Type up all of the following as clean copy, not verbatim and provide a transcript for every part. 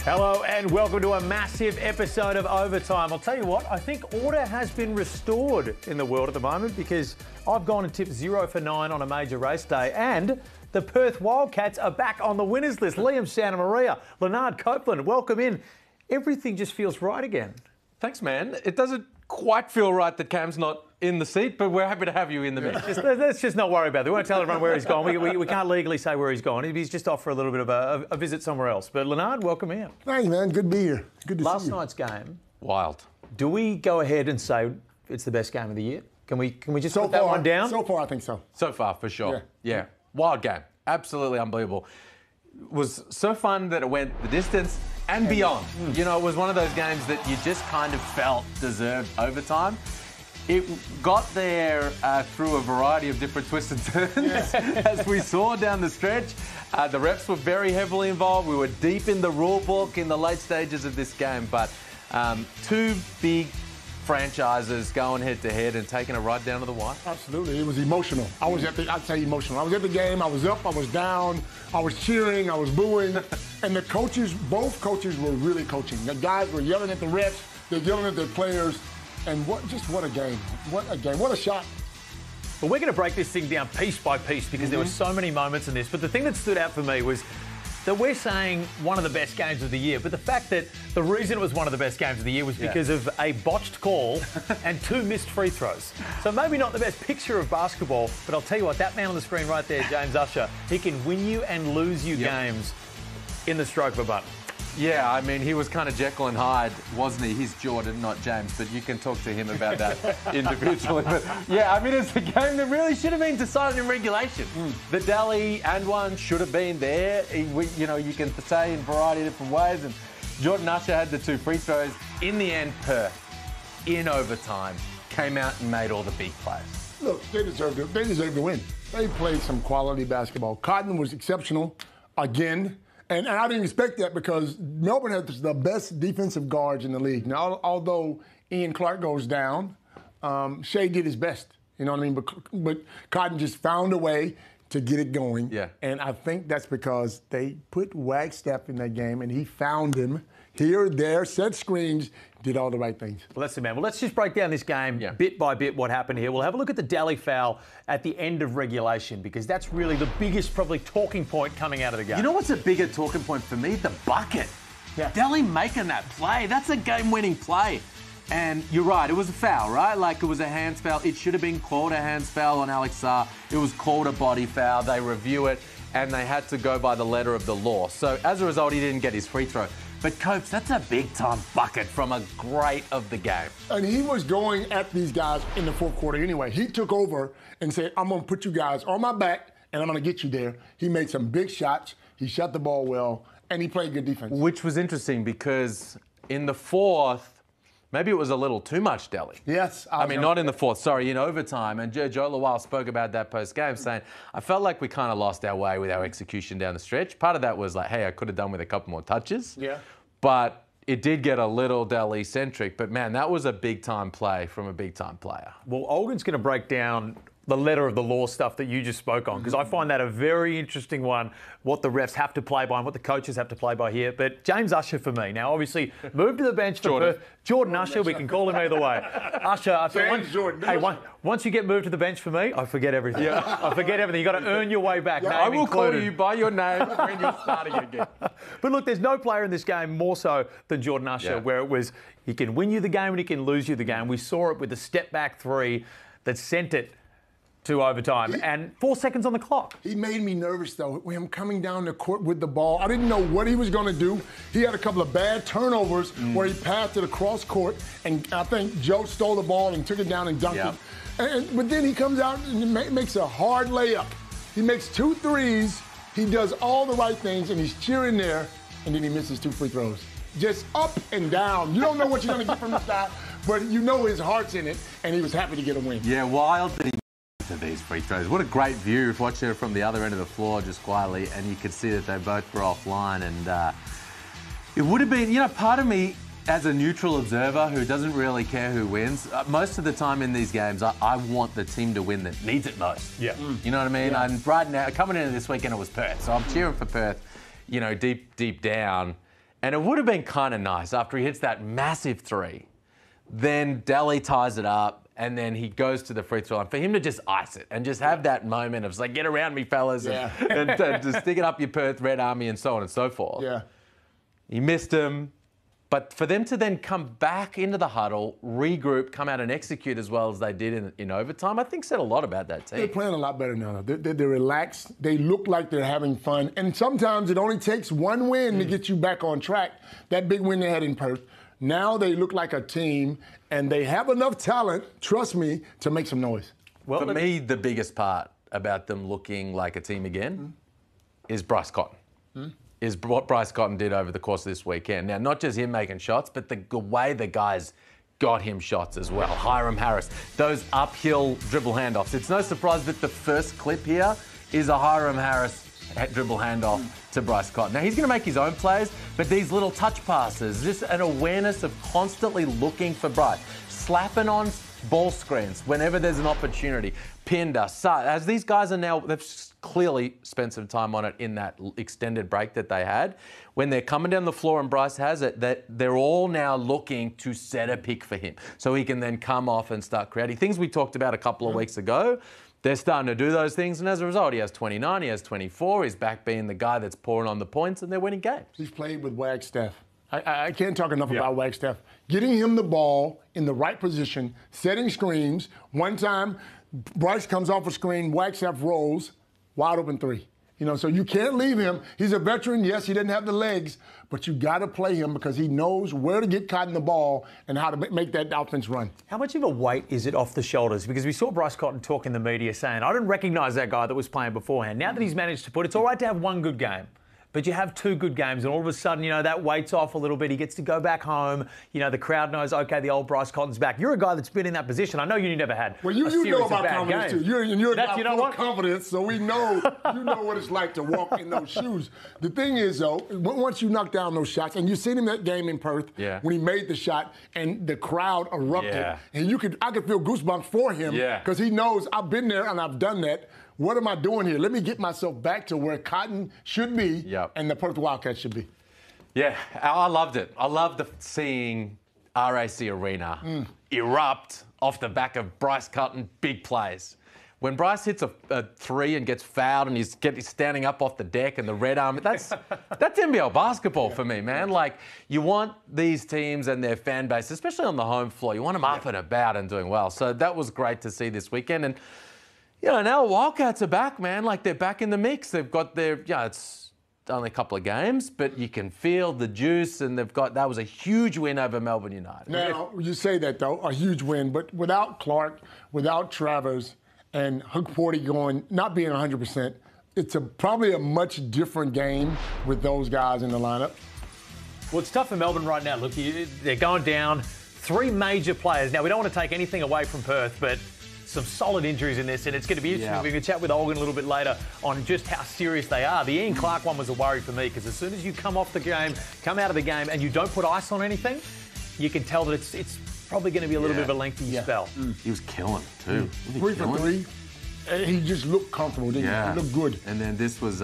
Hello and welcome to a massive episode of Overtime. I'll tell you what, I think order has been restored in the world at the moment because I've gone and tipped 0 for 9 on a major race day and the Perth Wildcats are back on the winners list. Liam Santa Maria, Leonard Copeland, welcome in. Everything just feels right again. Thanks, man. It doesn't quite feel right that Cam's not in the seat, but we're happy to have you in the mix. Let's just not worry about it. We won't tell everyone where he's gone. We can't legally say where he's gone. He's just off for a little bit of a visit somewhere else. But Leonard, welcome in. Thanks, man. Good to be here. Good to see you. Last night's game. Wild. Do we go ahead and say it's the best game of the year? Can we just So put that far, one down? So far, I think so. So far, for sure. Yeah. Wild game. Absolutely unbelievable. It was so fun that it went the distance and beyond. You know, it was one of those games that you just kind of felt deserved overtime. It got there through a variety of different twists and turns, as we saw down the stretch. The refs were very heavily involved. We were deep in the rule book in the late stages of this game, but two big franchises going head-to-head and taking it right down to the wire. Absolutely. It was emotional. I'd say emotional. I was at the game. I was up. I was down. I was cheering. I was booing. And the coaches, both coaches were really coaching. The guys were yelling at the refs. They're yelling at their players. And what a game. What a game. What a shot. But we're going to break this thing down piece by piece because there were so many moments in this. But the thing that stood out for me was that we're saying one of the best games of the year. But the fact that the reason it was one of the best games of the year was because of a botched call and 2 missed free throws. So maybe not the best picture of basketball, but I'll tell you what, that man on the screen right there, James Usher, he can win you and lose you games in the stroke of a button. Yeah, I mean, he was kind of Jekyll and Hyde, wasn't he? He's Jordan, not James, but you can talk to him about that individually. But yeah, I mean, it's a game that really should have been decided in regulation. The Delhi and one should have been there. You know, you can say in a variety of different ways. And Jordan Usher had the 2 free throws. In the end, Perth, in overtime, came out and made all the big plays. Look, they deserved it. They deserved to win. They played some quality basketball. Cotton was exceptional again. And I didn't expect that because Melbourne has the best defensive guards in the league. Now, although Ian Clark goes down, Shea did his best. You know what I mean? But Cotton just found a way to get it going. Yeah. And I think that's because they put Wagstaff in that game, and he found him here, there, set screens, did all the right things. Well, that's it, man. Well, let's just break down this game bit by bit what happened here. We'll have a look at the Delhi foul at the end of regulation because that's really the biggest probably talking point coming out of the game. You know what's a bigger talking point for me? The bucket. Yeah. Delhi making that play. That's a game-winning play. And you're right, it was a foul, right? Like, it was a hands foul. It should have been called a hands foul on Alex Sarr. It was called a body foul. They review it, and they had to go by the letter of the law. So, as a result, he didn't get his free throw. But, Copes, that's a big-time bucket from a great of the game. And he was going at these guys in the fourth quarter anyway. He took over and said, I'm going to put you guys on my back, and I'm going to get you there. He made some big shots. He shot the ball well, and he played good defense. Which was interesting because in the fourth, maybe it was a little too much Delhi. Yes. I mean, not in the fourth, sorry, in overtime. And Joe Lawal spoke about that post-game saying, I felt like we kind of lost our way with our execution down the stretch. Part of that was like, hey, I could have done with a couple more touches. Yeah. But it did get a little Delhi-centric. But, man, that was a big-time play from a big-time player. Well, Olgun's going to break down the letter of the law stuff that you just spoke on because I find that a very interesting one, what the refs have to play by and what the coaches have to play by here. But James Usher for me. Now, obviously, moved to the bench for Perth. Jordan Usher, we can call him either way. Usher, once you get moved to the bench for me, I forget everything. I forget everything. You've got to earn your way back. I will call you by your name when you're starting again. But look, there's no player in this game more so than Jordan Usher, where it was he can win you the game and he can lose you the game. We saw it with the step-back 3 that sent it to overtime and 4 seconds on the clock. He made me nervous, though, with him coming down the court with the ball. I didn't know what he was going to do. He had a couple of bad turnovers where he passed it across court, and I think Joe stole the ball and took it down and dunked it. But then he comes out and makes a hard layup. He makes 2 threes. He does all the right things, and he's cheering there, and then he misses 2 free throws. Just up and down. You don't know what you're going to get from this guy, but you know his heart's in it, and he was happy to get a win. Yeah, wild that he to these free throws. What a great view watching it from the other end of the floor just quietly, and you could see that they both were offline, and it would have been, you know, part of me as a neutral observer who doesn't really care who wins, most of the time in these games, I want the team to win that needs it most. Yeah. You know what I mean? Yeah. And right now, coming into this weekend, it was Perth, so I'm cheering for Perth, you know, deep down. And it would have been kind of nice after he hits that massive three. Then Daly ties it up, and then he goes to the free throw line. For him to just ice it and just have that moment of like, get around me, fellas, and just stick it up your Perth Red Army and so on and so forth. Yeah. He missed him. But for them to then come back into the huddle, regroup, come out and execute as well as they did in overtime, I think said a lot about that team. They're playing a lot better now. They're relaxed. They look like they're having fun. And sometimes it only takes one win to get you back on track. That big win they had in Perth. Now they look like a team, and they have enough talent, trust me, to make some noise. Well, for me, the biggest part about them looking like a team again is Bryce Cotton. Is what Bryce Cotton did over the course of this weekend. Now, not just him making shots, but the way the guys got him shots as well. Hiram Harris, those uphill dribble handoffs. It's no surprise that the first clip here is a Hiram Harris dribble handoff to Bryce Cotton. Now, he's going to make his own plays, but these little touch passes, just an awareness of constantly looking for Bryce, slapping on ball screens whenever there's an opportunity. Pinder, as these guys are now, they've clearly spent some time on it in that extended break that they had. When they're coming down the floor and Bryce has it, that they're all now looking to set a pick for him so he can then come off and start creating. Things we talked about a couple of weeks ago, they're starting to do those things, and as a result, he has 29, he has 24, he's back being the guy that's pouring on the points, and they're winning games. He's played with Wagstaff. I can't talk enough about Wagstaff. Getting him the ball in the right position, setting screens. One time, Bryce comes off a screen, Wagstaff rolls, wide open three. You know, so you can't leave him. He's a veteran. Yes, he didn't have the legs, but you got to play him because he knows where to get Cotton the ball and how to make that offense run. How much of a weight is it off the shoulders? Because we saw Bryce Cotton talk in the media saying, I didn't recognise that guy that was playing beforehand. Now that he's managed to it's all right to have one good game. But you have two good games, and all of a sudden, you know, that weight's off a little bit. He gets to go back home. You know, the crowd knows, okay, the old Bryce Cotton's back. You're a guy that's been in that position. I know you never had you know about confidence, games. too. You're a guy full of confidence, so we know you know what it's like to walk in those shoes. The thing is, though, once you knock down those shots, and you've seen him that game in Perth when he made the shot, and the crowd erupted, and I could feel goosebumps for him because he knows I've been there and I've done that. What am I doing here? Let me get myself back to where Cotton should be and the Perth Wildcats should be. Yeah, I loved it. I loved seeing RAC Arena erupt off the back of Bryce Cotton big plays. When Bryce hits a three and gets fouled and he's standing up off the deck and the red arm, that's NBL basketball for me, man. Like, you want these teams and their fan base, especially on the home floor, you want them up and about and doing well. So that was great to see this weekend. And you know, now Wildcats are back, man. Like, they're back in the mix. They've got their, it's only a couple of games, but you can feel the juice, and that was a huge win over Melbourne United. Now, you say that, though, a huge win, but without Clark, without Travers, and Hook Porty not being 100%, it's probably a much different game with those guys in the lineup. Well, it's tough for Melbourne right now. Look, they're going down. Three major players. Now, we don't want to take anything away from Perth, but some solid injuries in this, and it's going to be interesting. We're going to chat with Olgun a little bit later on just how serious they are. The Ian Clark one was a worry for me because as soon as you come out of the game, and you don't put ice on anything, you can tell that it's probably going to be a little bit of a lengthy spell. He was killing too. 3 for 3. And he just looked comfortable, didn't he? He looked good. And then this was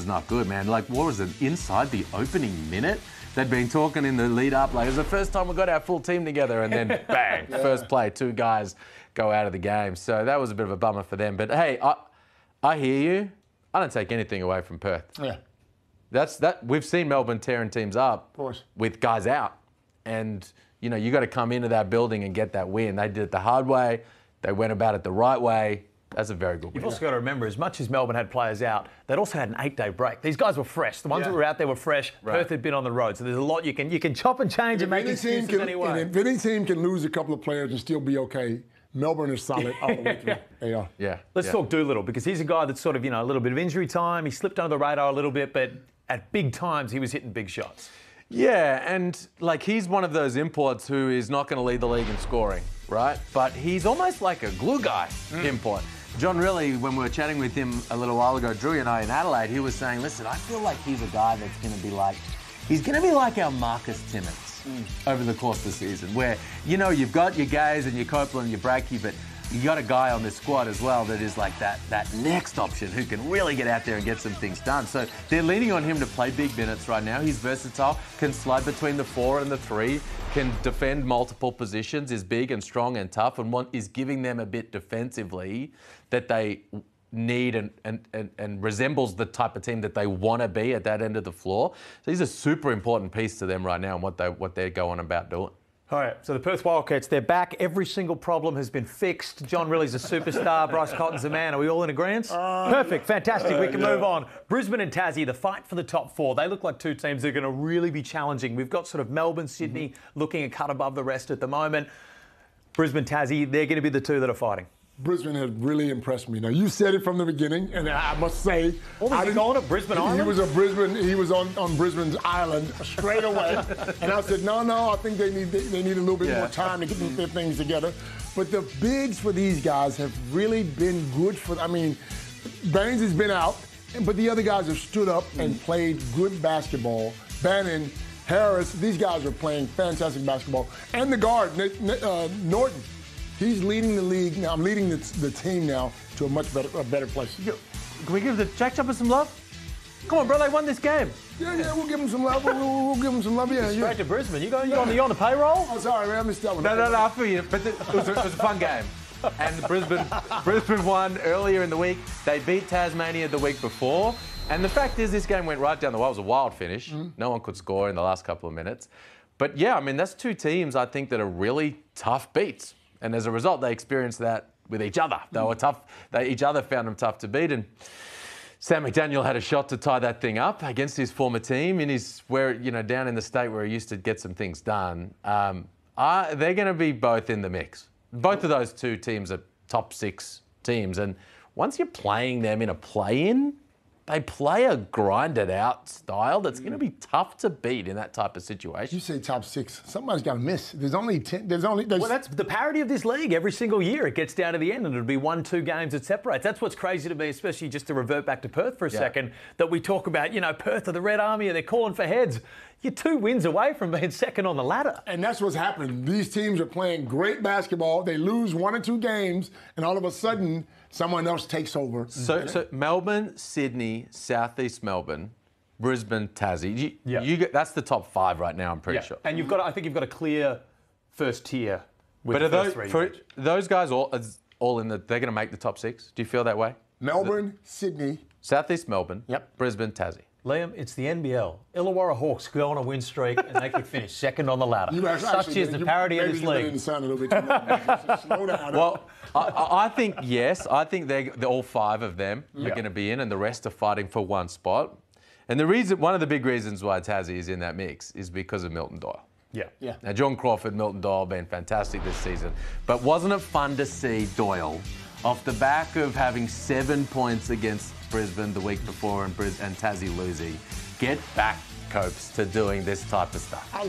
not good, man. Like, what was it? Inside the opening minute, they'd been talking in the lead up, like, it was the first time we got our full team together, and then bang, first play, two guys go out of the game. So that was a bit of a bummer for them. But hey, I hear you. I don't take anything away from Perth. Yeah. We've seen Melbourne tearing teams up of course, with guys out. And, you know, you got to come into that building and get that win. They did it the hard way. They went about it the right way. That's a very good win. You've also got to remember, as much as Melbourne had players out, they'd also had an 8-day break. These guys were fresh. The ones that were out there were fresh. Right. Perth had been on the road. So there's a lot you can chop and change and make excuses anyway. If any team can lose a couple of players and still be okay, Melbourne is solid all the way through. They are. Yeah. Let's talk Doolittle, because he's a guy that's sort of, a little bit of injury time. He slipped under the radar a little bit, but at big times he was hitting big shots. Yeah, and like, he's one of those imports who is not going to lead the league in scoring, right? But he's almost like a glue guy import. John Riley, when we were chatting with him a little while ago, Drew and I in Adelaide, he was saying, listen, I feel like he's a guy that's going to be like, he's going to be like our Marcus Timmins. over the course of the season, where, you know, you've got your Gaze and your Copeland and your Brackey, but you got a guy on this squad as well that is like that next option who can really get out there and get some things done. So they're leaning on him to play big minutes right now. He's versatile, can slide between the 4 and the 3, can defend multiple positions, is big and strong and tough, and is giving them a bit defensively that they need and resembles the type of team that they want to be at that end of the floor. So he's a super important piece to them right now and what they're going about doing. All right, so the Perth Wildcats, they're back. Every single problem has been fixed. John Riley's a superstar. Bryce Cotton's a man. Are we all in agreement? Perfect, fantastic. We can move on. Brisbane and Tassie, the fight for the top 4. They look like two teams that are going to really be challenging. We've got sort of Melbourne, Sydney looking a cut above the rest at the moment. Brisbane, Tassie, they're going to be the two that are fighting. Brisbane has really impressed me. Now, you said it from the beginning, and I must say, I didn't call it Brisbane Island. He was on Brisbane's island straight away, and I said, no, I think they need a little bit more time to get their things together. But the bigs for these guys have really been good for. I mean, Baines has been out, but the other guys have stood up and played good basketball. Bannon, Harris, these guys are playing fantastic basketball, and the guard Norton. He's leading the league now. I'm leading the team now to a much better place. Can we give the Jack Chopper some love? Come on, bro, they won this game. Yeah, we'll give him some love. We'll give him some love. Yeah, straight to Brisbane. You on the payroll? Oh, sorry, man, I missed that one. No, I feel you. But it was a fun game. And Brisbane won earlier in the week. They beat Tasmania the week before. And the fact is, this game went right down the wall. It was a wild finish. No one could score in the last couple of minutes. But yeah, I mean, that's two teams I think that are really tough beats. And as a result, they experienced that with each other. They were tough. Each other found them tough to beat. And Sam McDaniel had a shot to tie that thing up against his former team down in the state where he used to get some things done. They're going to be both in the mix. Both of those two teams are top 6 teams. And once you're playing them in a play-in, they play a grinded out style that's going to be tough to beat in that type of situation. You say top 6. Somebody's got to miss. There's only 10. Well, that's the parity of this league. Every single year it gets down to the end and it'll be 1-2 games that separates. That's what's crazy to me, especially just to revert back to Perth for a second, that we talk about, Perth are the Red Army and they're calling for heads. You're 2 wins away from being second on the ladder. And that's what's happening. These teams are playing great basketball. They lose 1 or 2 games, and all of a sudden, someone else takes over. So Melbourne, Sydney, Southeast Melbourne, Brisbane, Tassie. That's the top 5 right now, I'm pretty sure. And I think you've got a clear first tier with but the first 3. Those guys all in they're going to make the top 6? Do you feel that way? Melbourne, Sydney. Southeast Melbourne, Brisbane, Tassie. Liam, it's the NBL. Illawarra Hawks go on a win streak and they could finish second on the ladder. Such is the parity of this league. Slow down. Well, I think, yes. I think all 5 of them are going to be in and the rest are fighting for one spot. And one of the big reasons why Tassie is in that mix is because of Milton Doyle. Yeah. Now, John Crawford, Milton Doyle, been fantastic this season. But wasn't it fun to see Doyle off the back of having 7 points against Brisbane the week before and Tassie losing, get back, Copes, to doing this type of stuff? I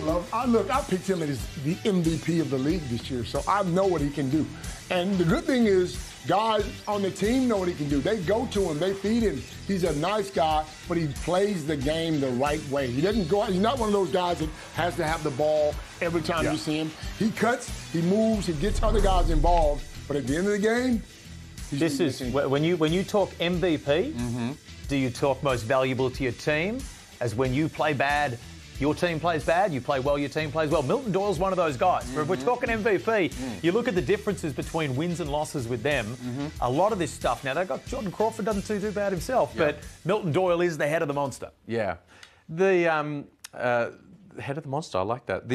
picked him as the MVP of the league this year, so I know what he can do. And the good thing is, guys on the team know what he can do. They go to him, they feed him. He's a nice guy, but he plays the game the right way. He doesn't go out. He's not one of those guys that has to have the ball every time you see him. He cuts, he moves, he gets other guys involved, but at the end of the game, this is when you talk MVP, do you talk most valuable to your team? As when you play bad, your team plays bad, you play well, your team plays well. Milton Doyle's one of those guys. If we're talking MVP, you look at the differences between wins and losses with them. A lot of this stuff, now they've got Jordan Crawford doesn't do too bad himself, but Milton Doyle is the head of the monster. Yeah. The head of the monster, I like that.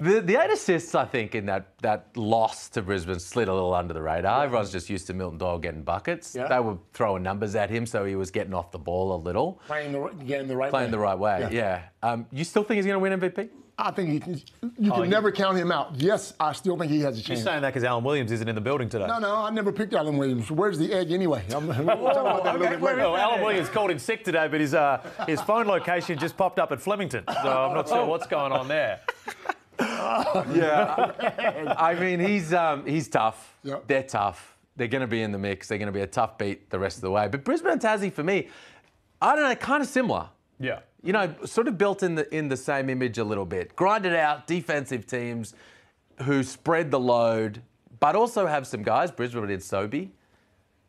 The 8 assists, I think, in that loss to Brisbane slid a little under the radar. Everyone's just used to Milton Doyle getting buckets. They were throwing numbers at him, so he was getting off the ball a little. Playing the right way. You still think he's going to win MVP? I think you can never count him out. Yes, I still think he has a chance. You're saying that because Alan Williams isn't in the building today. No, I never picked Alan Williams. Where's the egg anyway? We'll talk about that a little bit later. Well, Alan Williams called in sick today, but his phone location just popped up at Flemington, so I'm not sure what's going on there. I mean, he's tough. They're tough. They're going to be in the mix. They're going to be a tough beat the rest of the way. But Brisbane and Tassie, for me, I don't know, kind of similar. Yeah. You know, sort of built in the same image a little bit. Grinded out defensive teams who spread the load, but also have some guys, Brisbane did Sobey,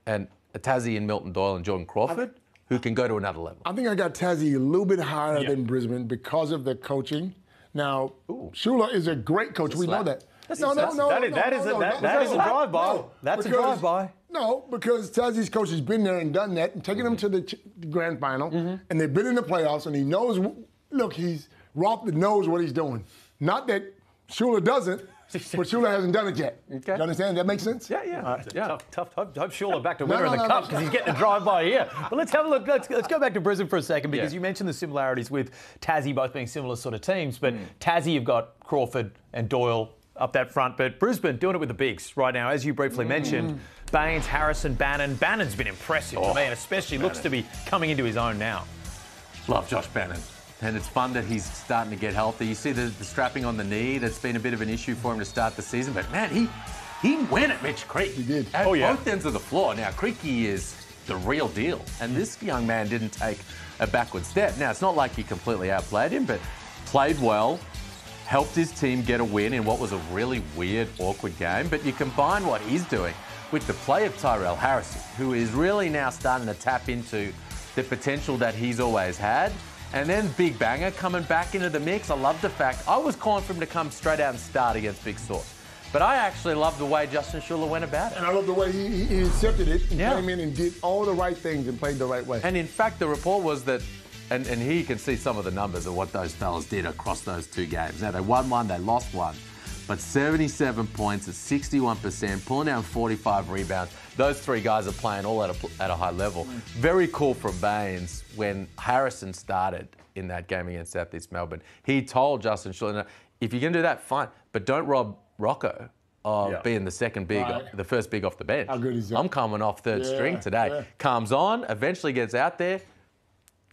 and Tassie and Milton Doyle and Jordan Crawford, who can go to another level. I think I got Tassie a little bit higher than Brisbane because of the coaching. Now, Shula is a great coach. We know that. That is a drive-by. That's a drive-by. No, because Tassie's coach has been there and done that and taken them to the grand final, and they've been in the playoffs, and he knows, look, Roth knows what he's doing. Not that Shula doesn't, but Shula hasn't done it yet. Okay. You understand? That makes sense? Yeah. Tough. Hope Shula back to winner in the Cup because he's getting a drive-by here. But let's have a look. Let's go back to Brisbane for a second because you mentioned the similarities with Tassie both being similar sort of teams. But Tassie, you've got Crawford and Doyle up that front. But Brisbane doing it with the bigs right now. As you briefly mentioned, Baines, Harrison, Bannon. Bannon's been impressive to me and especially looks to be coming into his own now. Love Josh Bannon. And it's fun that he's starting to get healthy. You see the strapping on the knee. That's been a bit of an issue for him to start the season. But, man, he went at Mitch Creek. He did. At both ends of the floor. Now, Creaky is the real deal. And this young man didn't take a backward step. Now, it's not like he completely outplayed him, but played well, helped his team get a win in what was a really weird, awkward game. But you combine what he's doing with the play of Tyrell Harrison, who is really now starting to tap into the potential that he's always had. And then Big Banger coming back into the mix. I love the fact I was calling for him to come straight out and start against Big Sauce. But I actually love the way Justin Shula went about it. And I love the way he accepted it and came in and did all the right things and played the right way. And in fact, the report was that, and here you can see some of the numbers of what those fellas did across those two games. Now, they won one, they lost one. But 77 points at 61%, pulling down 45 rebounds. Those three guys are playing all at a high level. Very cool from Baines when Harrison started in that game against South East Melbourne. He told Justin Shula, if you can do that, fine, but don't rob Rocco of being the second big, the first big off the bench. How good is that? I'm coming off third string today. Comes on, eventually gets out there,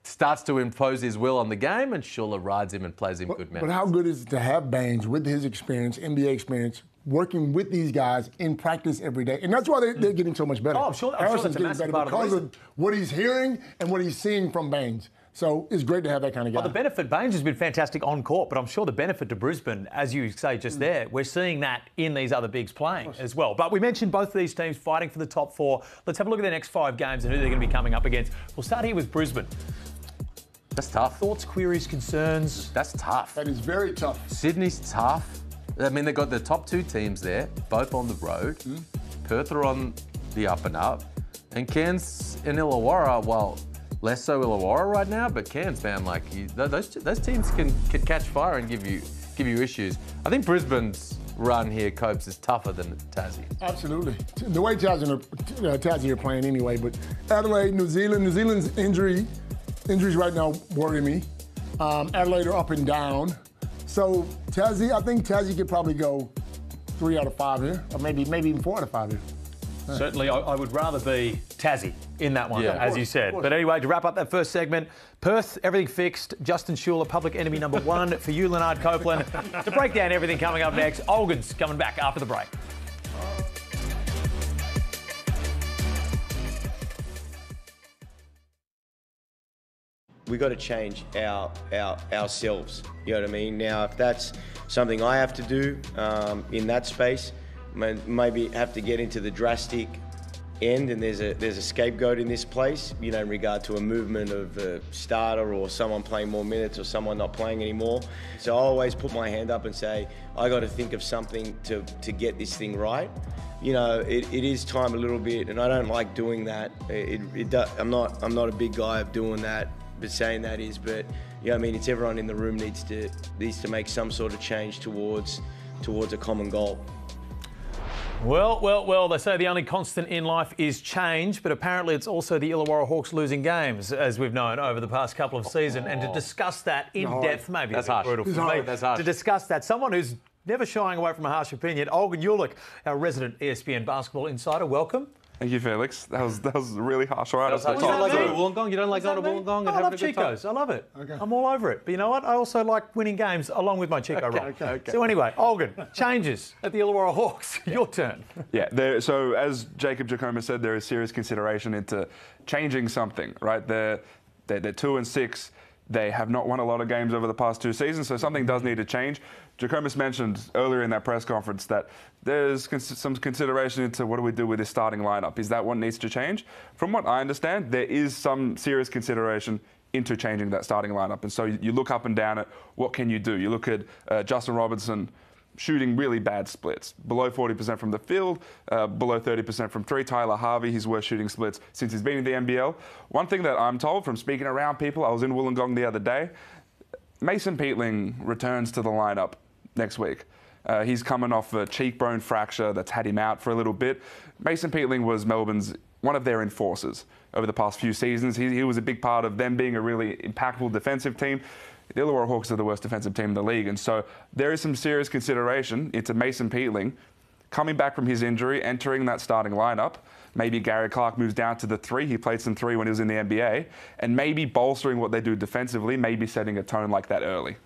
starts to impose his will on the game, and Shula rides him and plays him good minutes. But how good is it to have Baines with his experience, NBA experience, working with these guys in practice every day? And that's why they're getting so much better. Oh, I'm sure Harrison's that's a getting massive better part of the because of what he's hearing and what he's seeing from Baines. So it's great to have that kind of guy. Well, the benefit, Baines has been fantastic on court, but I'm sure the benefit to Brisbane, as you say just there, we're seeing that in these other bigs playing as well. But we mentioned both of these teams fighting for the top four. Let's have a look at their next 5 games and who they're going to be coming up against. We'll start here with Brisbane. That's tough. Thoughts, queries, concerns? That's tough. That is very tough. Sydney's tough. I mean, they've got the top 2 teams there, both on the road. Perth are on the up and up. And Cairns and Illawarra, well, less so Illawarra right now, but Cairns, man, like those teams can catch fire and give you issues. I think Brisbane's run here, Copes, is tougher than Tassie. Absolutely. The way Tassie are playing anyway, but Adelaide, New Zealand's injuries right now worry me. Adelaide are up and down. So Tassie, I think Tassie could probably go 3 out of 5 here, or maybe even 4 out of 5 here. Certainly, I would rather be Tassie in that one, Yeah, as you said. But anyway, to wrap up that first segment, Perth, everything fixed. Justin Shula, public enemy number 1 for you, Leonard Copeland. To break down everything coming up next, Olgun's coming back after the break. We got to change ourselves. You know what I mean? Now, if that's something I have to do in that space, maybe have to get into the drastic end, and there's a scapegoat in this place, you know, in regard to a movement of a starter or someone playing more minutes or someone not playing anymore. So I always put my hand up and say, I got to think of something to get this thing right. You know, it is time a little bit, and I don't like doing that. I'm not a big guy of doing that. But saying that is, but you know, I mean, it's everyone in the room needs to make some sort of change towards a common goal. Well, they say the only constant in life is change, but apparently it's also the Illawarra Hawks losing games, as we've known over the past couple of seasons. And to discuss that in depth, maybe that's a bit harsh. brutal for me. That's harsh. To discuss that, someone who's never shying away from a harsh opinion, Olgun Ulick, our resident ESPN basketball insider. Welcome. Thank you, Felix. That was really harsh. All right, You don't like going to Wollongong? You don't like going to Wollongong and I having love a good time? Chicos. I love it. Okay. I'm all over it. But you know what? I also like winning games along with my Chico roll. Okay. So anyway, Olgun, changes at the Illawarra Hawks. Your turn. Yeah, so as Jacob Jacoma said, there is serious consideration into changing something, right? They're 2-6. They have not won a lot of games over the past 2 seasons, so something does need to change. Jackomas mentioned earlier in that press conference that there's some consideration into what do we do with this starting lineup. Is that what needs to change? From what I understand, there is some serious consideration into changing that starting lineup. And so you look up and down at what can you do. You look at Justin Robinson shooting really bad splits, below 40% from the field, below 30% from three. Tyler Harvey, his worst shooting splits since he's been in the NBL. One thing that I'm told from speaking around people, I was in Wollongong the other day, Mason Peatling returns to the lineup next week. He's coming off a cheekbone fracture that's had him out for a little bit. Mason Peatling was Melbourne's one of their enforcers over the past few seasons. He was a big part of them being a really impactful defensive team. The Illawarra Hawks are the worst defensive team in the league, and so there is some serious consideration into Mason Peatling coming back from his injury, entering that starting lineup. Maybe Gary Clark moves down to the 3. He played some 3 when he was in the NBA, and maybe bolstering what they do defensively, maybe setting a tone like that early.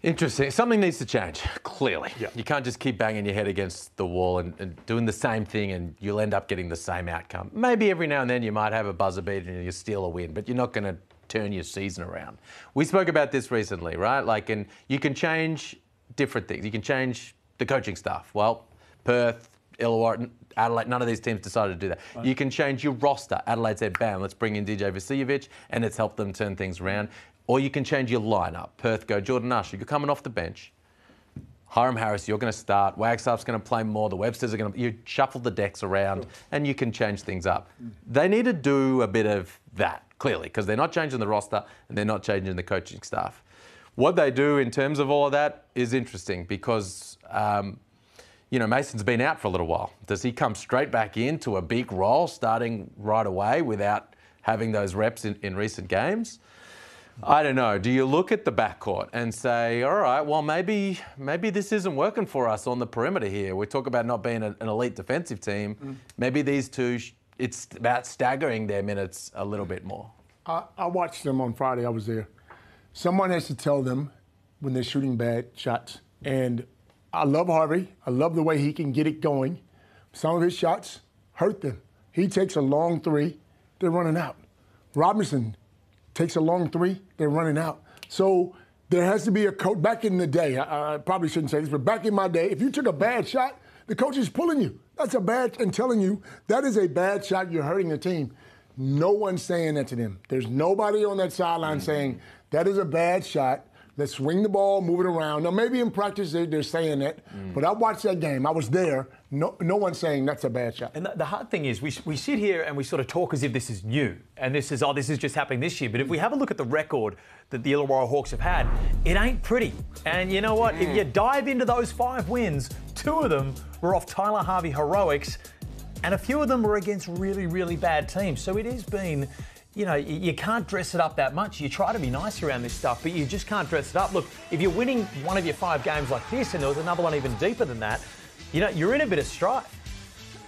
Interesting. Something needs to change, clearly. Yeah. You can't just keep banging your head against the wall and doing the same thing and you'll end up getting the same outcome. Maybe every now and then you might have a buzzer beater and you steal a win, but you're not going to turn your season around. We spoke about this recently, right? And you can change different things. You can change the coaching staff. Well, Perth, Illawarra, Adelaide, none of these teams decided to do that. Right. You can change your roster. Adelaide said, bam, let's bring in DJ Vasiljevic, and it's helped them turn things around. Or you can change your lineup. Perth go Jordan Usher. You're coming off the bench. Hiram Harris, you're going to start. Wagstaff's going to play more. The Websters are going to... You shuffle the decks around and you can change things up. They need to do a bit of that, clearly, because they're not changing the roster and they're not changing the coaching staff. What they do in terms of all of that is interesting because, Mason's been out for a little while. Does he come straight back into a big role starting right away without having those reps in recent games? I don't know. Do you look at the backcourt and say, all right, well, maybe this isn't working for us on the perimeter here. We talk about not being an elite defensive team. Maybe these two, it's about staggering their minutes a little bit more. I watched them on Friday. I was there. Someone has to tell them when they're shooting bad shots. And I love Harvey. I love the way he can get it going. Some of his shots hurt them. He takes a long 3, they're running out. Robinson takes a long 3, they're running out. So there has to be a coach. Back in the day, I probably shouldn't say this, but back in my day, if you took a bad shot, the coach is pulling you. That's a bad, and telling you that is a bad shot, you're hurting the team. No one's saying that to them. There's nobody on that sideline saying, that is a bad shot. Let's swing the ball, move it around. Now, maybe in practice they're saying that, but I watched that game. I was there. No one's saying that's a bad shot. And the hard thing is we sit here and we sort of talk as if this is new and this is just happening this year. But if we have a look at the record that the Illawarra Hawks have had, it ain't pretty. And you know what? If you dive into those 5 wins, 2 of them were off Tyler Harvey heroics and a few of them were against really, really bad teams. So it has been... you can't dress it up that much. You try to be nice around this stuff, but you just can't dress it up. Look, if you're winning one of your 5 games like this, and there was another one even deeper than that, you're in a bit of strife.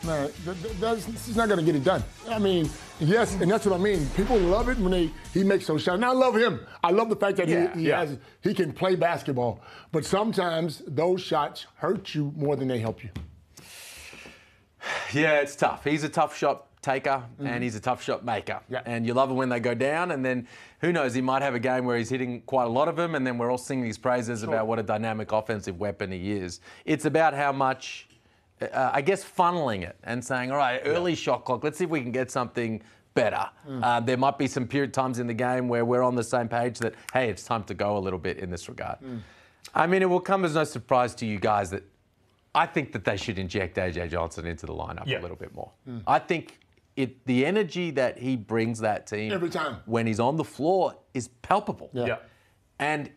No, this is not going to get it done. I mean, yes, and that's what I mean. People love it when he makes those shots. And I love him. I love the fact that he can play basketball. But sometimes those shots hurt you more than they help you. Yeah, it's tough. He's a tough shot taker and he's a tough shot maker. Yeah. And you love it when they go down, and then who knows, he might have a game where he's hitting quite a lot of them and then we're all singing his praises about what a dynamic offensive weapon he is. It's about how much, I guess, funneling it and saying, all right, early shot clock, let's see if we can get something better. There might be some period times in the game where we're on the same page that, hey, it's time to go a little bit in this regard. I mean, it will come as no surprise to you guys that I think that they should inject AJ Johnson into the lineup a little bit more. I think the energy that he brings that team every time when he's on the floor is palpable. And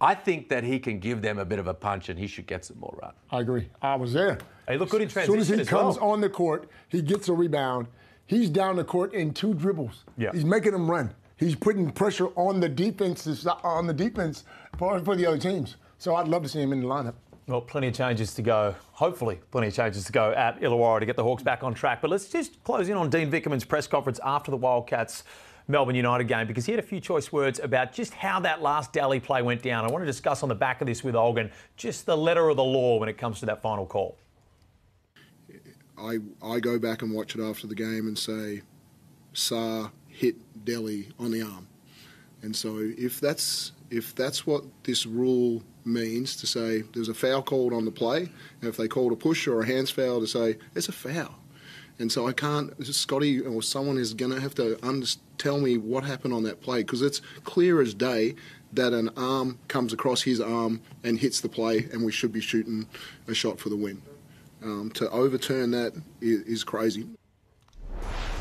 I think that he can give them a bit of a punch and he should get some more run. I agree. I was there. He looked good in transition. As soon as he comes on the court, he gets a rebound. He's down the court in 2 dribbles. He's making them run. He's putting pressure on the defense for the other teams. So I'd love to see him in the lineup. Well, plenty of changes to go. Hopefully, plenty of changes to go at Illawarra to get the Hawks back on track. But let's just close in on Dean Vickerman's press conference after the Wildcats Melbourne United game, because he had a few choice words about just how that last Dally play went down. I want to discuss on the back of this with Olgun just the letter of the law when it comes to that final call. I go back and watch it after the game and say, Saar hit Delhi on the arm. And so if that's what this rule means, to say there's a foul called on the play, and if they called a push or a hands foul, to say it's a foul. And so I can't, Scotty or someone is going to have to tell me what happened on that play, because it's clear as day that an arm comes across his arm and hits the play, and we should be shooting a shot for the win. To overturn that is crazy.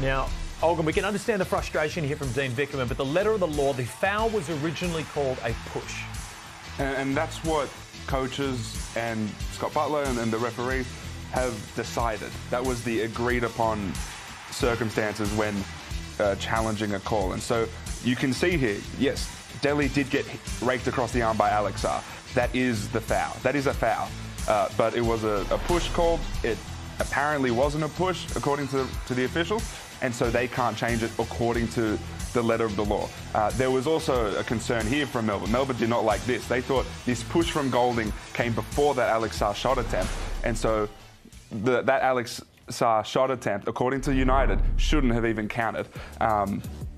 Now, Olgun, we can understand the frustration here from Dean Vickerman, but the letter of the law, the foul was originally called a push. And that's what coaches and Scott Butler and the referees have decided. That was the agreed upon circumstances when challenging a call. And so you can see here, yes, Delhi did get raked across the arm by Alex R. That is the foul. That is a foul. But it was a push called. It apparently wasn't a push according to the official, and so they can't change it according to the letter of the law. There was also a concern here from Melbourne. Melbourne did not like this. They thought this push from Golding came before that Alex R shot attempt, and so that Alex R shot attempt, according to United, shouldn't have even counted.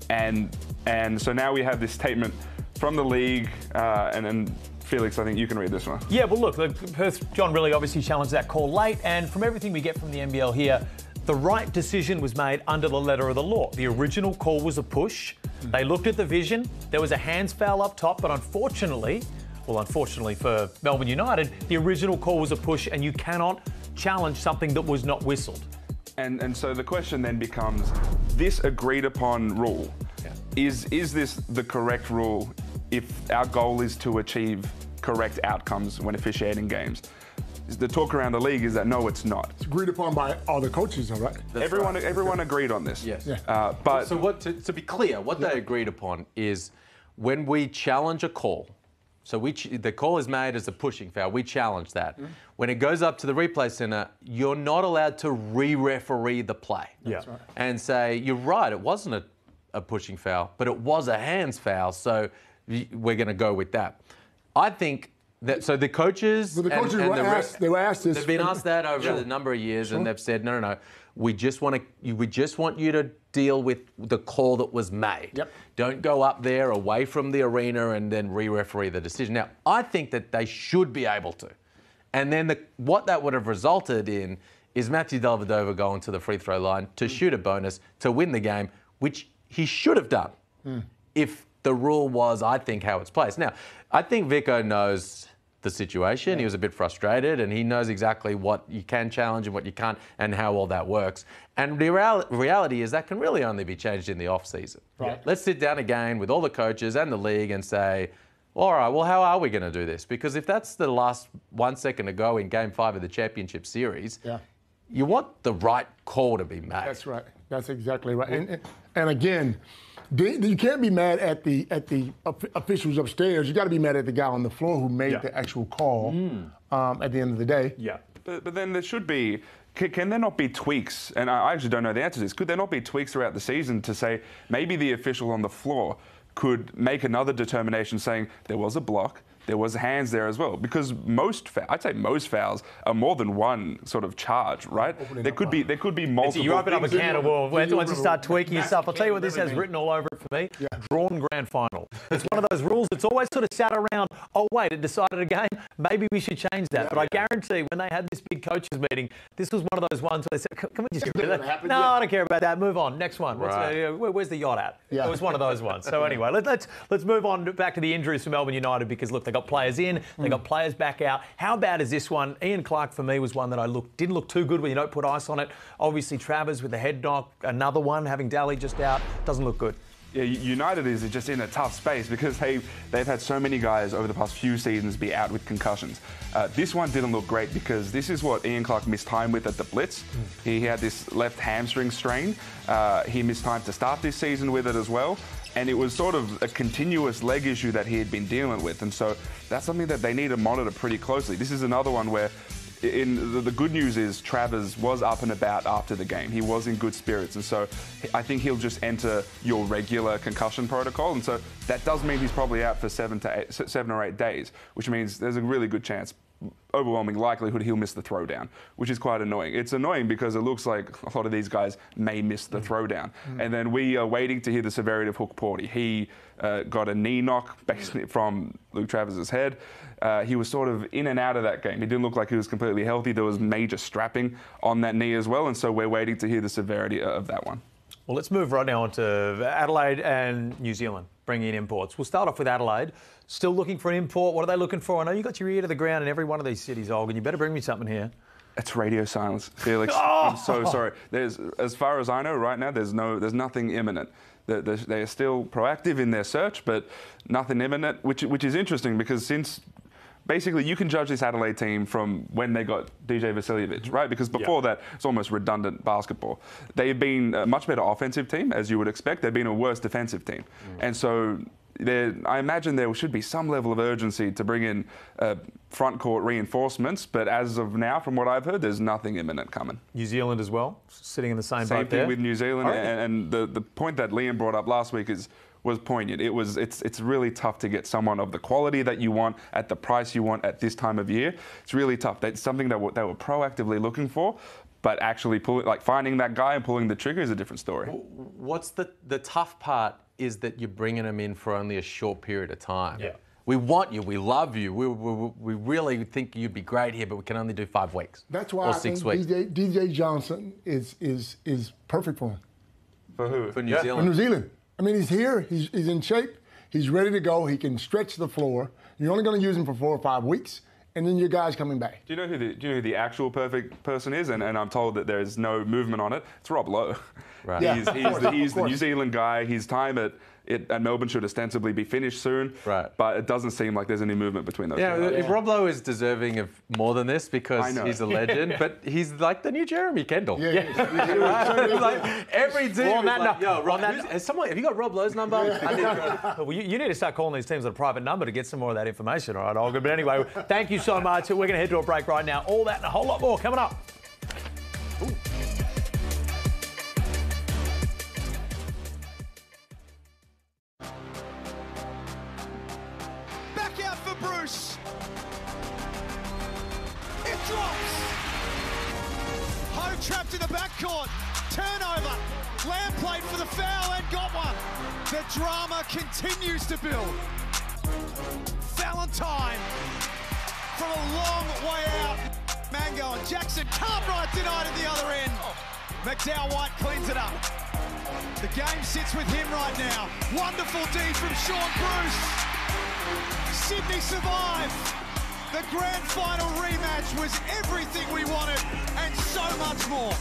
And so now we have this statement from the league, and Felix, I think you can read this one. Yeah, well, look, Perth, John really obviously challenged that call late, and from everything we get from the NBL here, the right decision was made under the letter of the law. The original call was a push. They looked at the vision. There was a hands foul up top, but unfortunately for Melbourne United, the original call was a push, and you cannot challenge something that was not whistled. And so the question then becomes, this agreed upon rule, is this the correct rule if our goal is to achieve correct outcomes when officiating games? The talk around the league is that no, it's not. It's agreed upon by all the coaches, all right? Everyone agreed on this. Yes. Yeah. But so to be clear, what they agreed upon is when we challenge a call, so the call is made as a pushing foul, we challenge that. Mm-hmm. When it goes up to the replay centre, you're not allowed to re-referee the play. That's right. And say, you're right, it wasn't a pushing foul, but it was a hands foul, so we're going to go with that. I think that, so the coaches, were asked this. They've been asked that over a number of years, and they've said, no, we just want you to deal with the call that was made. Yep. Don't go up there away from the arena and then re-referee the decision. Now, I think that they should be able to. And then what that would have resulted in is Matthew Dellavedova going to the free throw line to shoot a bonus to win the game, which he should have done if the rule was, I think, how it's placed. Now, I think Vico knows the situation. Yeah. He was a bit frustrated, and he knows exactly what you can challenge and what you can't and how all that works. And the reality is that can really only be changed in the off-season. Right. Let's sit down again with all the coaches and the league and say, all right, well, how are we going to do this? Because if that's the last 1 second to go in Game 5 of the Championship Series, you want the right call to be made. That's right. That's exactly right. And again, you can't be mad at the officials upstairs. You got to be mad at the guy on the floor who made the actual call at the end of the day. Yeah. But then there should be, can there not be tweaks? And I actually don't know the answer to this. Could there not be tweaks throughout the season to say maybe the official on the floor could make another determination saying there was a block, there was hands there as well? Because I'd say most fouls are more than one sort of charge, right? There could be multiple. You open up a can of worms. Once you start tweaking yourself, I'll tell you what this has written all over it for me. Drawn grand final. It's one of those rules that's always sort of sat around, oh wait, it decided a game, maybe we should change that. But I guarantee when they had this big coaches meeting, this was one of those ones where they said, can we just get rid of that? No, I don't care about that. Move on. Next one. Right. Where's the yacht at? It was one of those ones. So anyway, let's move on back to the injuries for Melbourne United, because look, they got players in, they got players back out. How bad is this one? Ian Clark for me was one that didn't look too good when you don't put ice on it. Obviously Travers with the head knock, another one having Daly just out, doesn't look good. Yeah, United is just in a tough space because they've had so many guys over the past few seasons be out with concussions. This one didn't look great because this is what Ian Clark missed time with at the Blitz. He had this left hamstring strain. He missed time to start this season with it as well. And it was sort of a continuous leg issue that he had been dealing with. And so that's something that they need to monitor pretty closely. This is another one where the good news is Travers was up and about after the game. He was in good spirits. And so I think he'll just enter your regular concussion protocol. And so that does mean he's probably out for 7 or 8 days, which means there's a really good chance overwhelming likelihood he'll miss the throwdown, which is quite annoying. It's annoying because it looks like a lot of these guys may miss the throwdown. And then we are waiting to hear the severity of Hook Porty. He got a knee knock basically from Luke Travis's head. He was sort of in and out of that game. He didn't look like he was completely healthy. There was major strapping on that knee as well, and so we're waiting to hear the severity of that one. Well, let's move right now on to Adelaide and New Zealand, bringing in imports. We'll start off with Adelaide. Still looking for an import. What are they looking for? I know you got your ear to the ground in every one of these cities, Olga. You better bring me something here. It's radio silence, Felix. I'm so sorry. As far as I know, right now, there's nothing imminent. They are still proactive in their search, but nothing imminent, which is interesting because since basically you can judge this Adelaide team from when they got DJ Vasiljevic, right? Because before that, it's almost redundant basketball. They've been a much better offensive team, as you would expect. They've been a worse defensive team. And so I imagine there should be some level of urgency to bring in front court reinforcements, but as of now, from what I've heard, there's nothing imminent coming. New Zealand as well, sitting in the same boat there. Same thing with New Zealand, and the point that Liam brought up last week was poignant. It's really tough to get someone of the quality that you want at the price you want at this time of year. It's really tough. That's something that they were proactively looking for, but actually finding that guy and pulling the trigger is a different story. What's the tough part is that you're bringing them in for only a short period of time. Yeah. We want you, we love you, we really think you'd be great here, but we can only do 5 weeks. That's why or I 6 think weeks. DJ Johnson is perfect for him. For who? For New For Zealand. New Zealand. I mean, he's here, he's in shape, he's ready to go, he can stretch the floor. You're only going to use him for 4 or 5 weeks, and then your guy's coming back. Do you know who the actual perfect person is? And I'm told that there's no movement on it. It's Rob Lowe. Right. Yeah, He's the New Zealand guy. His time at Melbourne should ostensibly be finished soon. Right. But it doesn't seem like there's any movement between those two. If Rob Lowe is deserving of more than this because he's a legend, but he's like the new Jeremy Kendall. Like every team is like, yo, Rob, have you got Rob Lowe's number? Well, you need to start calling these teams at a private number to get some more of that information, all right, Olga? But anyway, thank you so much. We're going to head to a break right now. All that and a whole lot more coming up. Ooh. Back out for Bruce. It drops. Ho trapped in the backcourt. Turnover. Lamb played for the foul and got one. The drama continues to build. Valentine from a long way out. Mango and Jackson Cartwright denied at the other end. McDowell White cleans it up. The game sits with him right now. Wonderful D from Sean Bruce. Sydney survived. The grand final rematch was everything we wanted and so much more.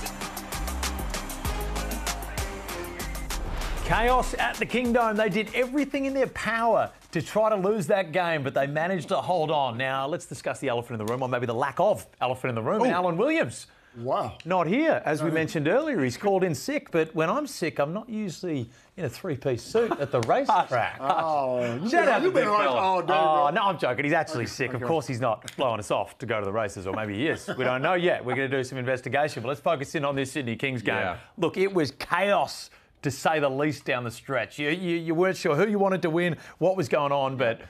Chaos at the Kingdome. They did everything in their power to try to lose that game, but they managed to hold on. Now, let's discuss the elephant in the room, or maybe the lack of elephant in the room. Alan Williams. Wow. Not here. As we mentioned earlier, he's called in sick, but when I'm sick, I'm not usually in a 3-piece suit at the racetrack. Shout out to big fella. All day, Oh, no, I'm joking. He's actually sick. Of course, he's not blowing us off to go to the races, or maybe he is. We don't know yet. We're going to do some investigation, but let's focus in on this Sydney Kings game. Yeah. Look, it was chaos, to say the least, down the stretch. You weren't sure who you wanted to win, what was going on, but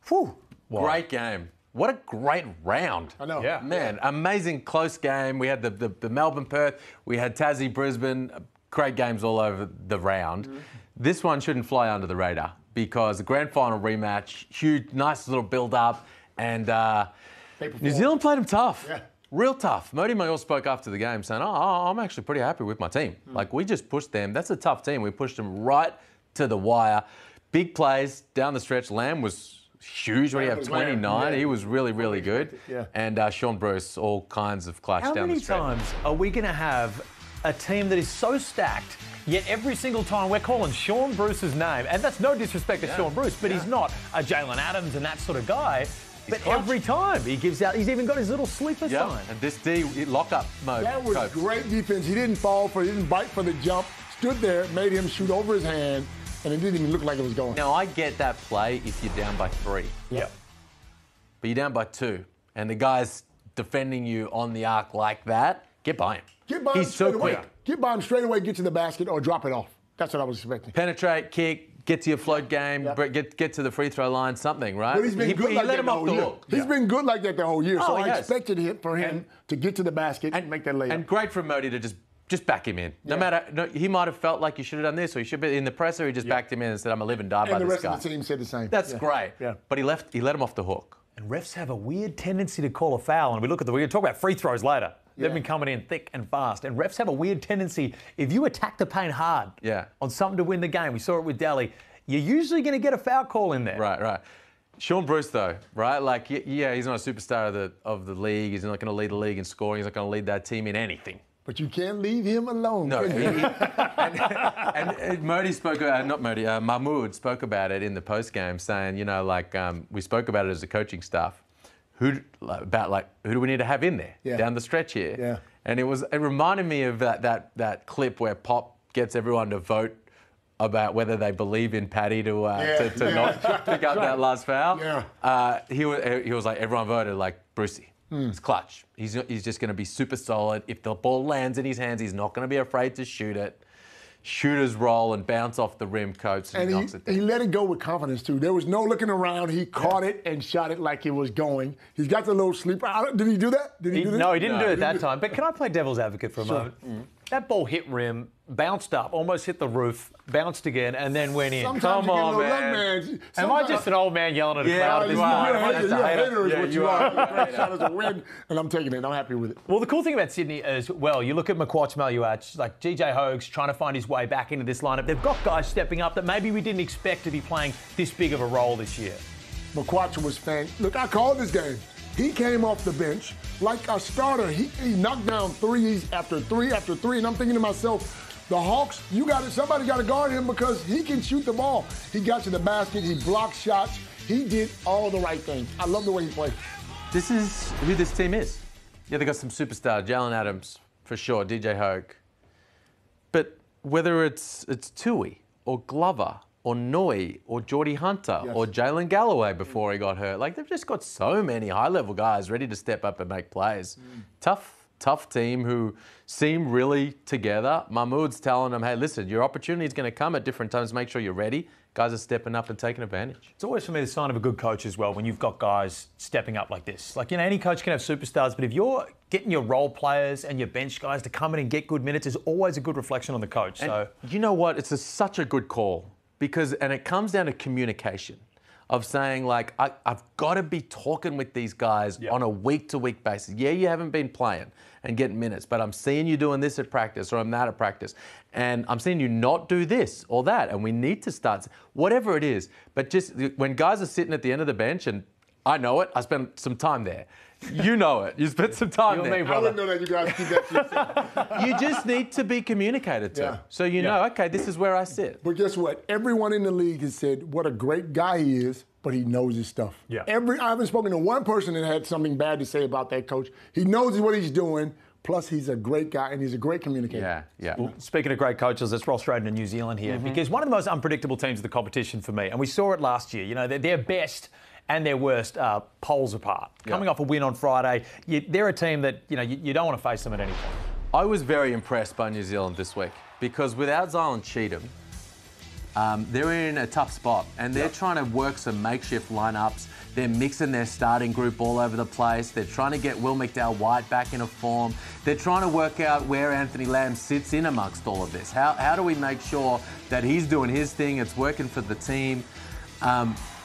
whew. Great game. What a great round. I know. Yeah. Man, amazing close game. We had the Melbourne Perth, we had Tassie Brisbane, great games all over the round. Mm-hmm. This one shouldn't fly under the radar because the grand final rematch, huge, nice little build up, and New Zealand played them tough. Yeah. Real tough. Modi Mayor spoke after the game saying, I'm actually pretty happy with my team. Like, we just pushed them. That's a tough team. We pushed them right to the wire. Big plays down the stretch. Lamb was huge. What do you have, 29? Yeah. He was really, really good. Yeah. And Sean Bruce, all kinds of clutch How down many the stretch. times are we going to have a team that is so stacked, yet every single time we're calling Sean Bruce's name, and that's no disrespect to Sean Bruce, but he's not a Jalen Adams and that sort of guy. But clutch. every time he gives out, he's even got his little sleeper sign. And this D, lock-up mode. That was copes. great defense. He didn't he didn't bite for the jump. Stood there, made him shoot over his hand, and it didn't even look like it was going. Now, I get that play if you're down by 3. Yep. But you're down by 2, and the guy's defending you on the arc like that, get by him. Get by him He's so straight away. quick. Get by him straight away, get to the basket, or drop it off. That's what I was expecting. Penetrate, kick, get to your float game, get to the free throw line, something, right? But he's been good like let that him the off whole the year. hook. He's been good like that the whole year. Oh, So he I has. expected him to get to the basket and make that layup. And great for Modi to just back him in. No matter, he might have felt like you should have done this, or you should be in the presser. He just backed him in and said, "I'm gonna live and die by this guy." And the rest of the team said the same. That's great. Yeah. But he let him off the hook. And refs have a weird tendency to call a foul. And we're going to talk about free throws later. They've been coming in thick and fast. And refs have a weird tendency, if you attack the paint hard on something to win the game, we saw it with Daly, you're usually going to get a foul call in there. Right. Sean Bruce, though, right? Like, he's not a superstar of the league. He's not going to lead the league in scoring. He's not going to lead that team in anything. But you can't leave him alone. No. and Modi spoke about, Mahmood spoke about it in the post-game, saying, we spoke about it as a coaching staff. Who do we need to have in there down the stretch here? Yeah. And it reminded me of that clip where Pop gets everyone to vote about whether they believe in Paddy to not pick up that last foul. Yeah. He was like, everyone voted like Brucey. It's clutch. He's just going to be super solid. If the ball lands in his hands, he's not going to be afraid to shoot it. Shooters roll and bounce off the rim, coach, and he knocks it down. He let it go with confidence, too. There was no looking around. He caught it and shot it like it was going. He's got the little sleeper. Did he do that? No, he didn't do it that time. But can I play devil's advocate for a moment? That ball hit rim, bounced up, almost hit the roof, bounced again, and then went in. Sometimes Come on, man. Am I just an old man yelling at a crowd? You're a hater is what you are. Shot as a win, and I'm taking it. I'm happy with it. Well, the cool thing about Sydney as well, you look at McQuatch Maluach, like GJ Hogues trying to find his way back into this lineup. They've got guys stepping up that maybe we didn't expect to be playing this big of a role this year. McQuatch was Look, I called this game. He came off the bench like a starter. He knocked down threes after three after three, and I'm thinking to myself, the Hawks, somebody got to guard him because he can shoot the ball. He got to the basket. He blocked shots. He did all the right things. I love the way he played. This is who this team is. Yeah, they got some superstars, Jalen Adams for sure, DJ Hogue. But whether it's Tui or Glover or Noi or Geordie Hunter or Jalen Galloway before he got hurt, like they've just got so many high-level guys ready to step up and make plays. Tough team who seem really together. Mahmood's telling them, hey, listen, your opportunity is going to come at different times. Make sure you're ready. Guys are stepping up and taking advantage. It's always, for me, the sign of a good coach as well when you've got guys stepping up like this. Like, any coach can have superstars, but if you're getting your role players and your bench guys to come in and get good minutes, is always a good reflection on the coach. And you know what? It's such a good call and it comes down to communication. Of saying, like, I've got to be talking with these guys on a week-to-week basis. Yeah, you haven't been playing and getting minutes, but I'm seeing you doing this at practice or I'm that at practice. And I'm seeing you not do this or that. And we need to start, whatever it is. But just when guys are sitting at the end of the bench, and I know it, I spent some time there. You know it. You spent some time there. I wouldn't know that you guys keep that to yourself. You just need to be communicated to. So you know, okay, this is where I sit. But guess what? Everyone in the league has said what a great guy he is, but he knows his stuff. I haven't spoken to one person that had something bad to say about that coach. He knows what he's doing. Plus, he's a great guy, and he's a great communicator. Well, speaking of great coaches, let's roll straight into New Zealand here. Because one of the most unpredictable teams of the competition for me, and we saw it last year, their best and their worst are poles apart. Coming off a win on Friday, they're a team that, you don't want to face them at any point. I was very impressed by New Zealand this week because without Zylan Cheatham, they're in a tough spot and they're trying to work some makeshift lineups. They're mixing their starting group all over the place. They're trying to get Will McDowell-White back into form. They're trying to work out where Anthony Lamb sits in amongst all of this. How do we make sure that he's doing his thing, it's working for the team?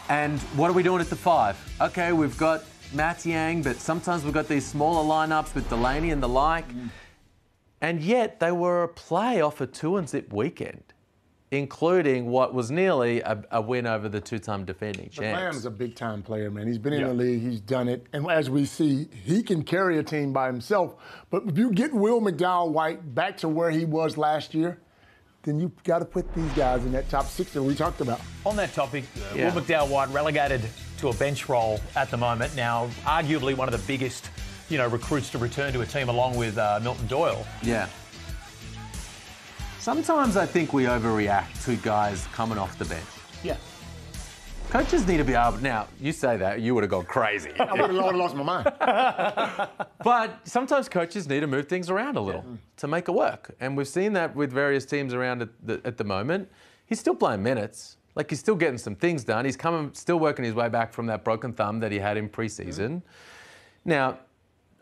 And what are we doing at the 5? Okay, we've got Matt Yang, but sometimes we've got these smaller lineups with Delaney and the like. And yet they were a play off a 2-0 weekend, including what was nearly a win over the two-time defending champs. Lamb's a big-time player, man. He's been in the league. He's done it. And as we see, he can carry a team by himself. But if you get Will McDowell-White back to where he was last year, then you've got to put these guys in that top 6 that we talked about. On that topic, Will McDowell-White relegated to a bench role at the moment. Now, arguably one of the biggest, recruits to return to a team along with Milton Doyle. Yeah. Sometimes I think we overreact to guys coming off the bench. Yeah. Coaches need to be able... Now, you say that, you would have gone crazy. I would have lost my mind. But sometimes coaches need to move things around a little to make it work. And we've seen that with various teams around at the moment. He's still playing minutes. like he's still getting some things done. He's still working his way back from that broken thumb that he had in pre-season. Now,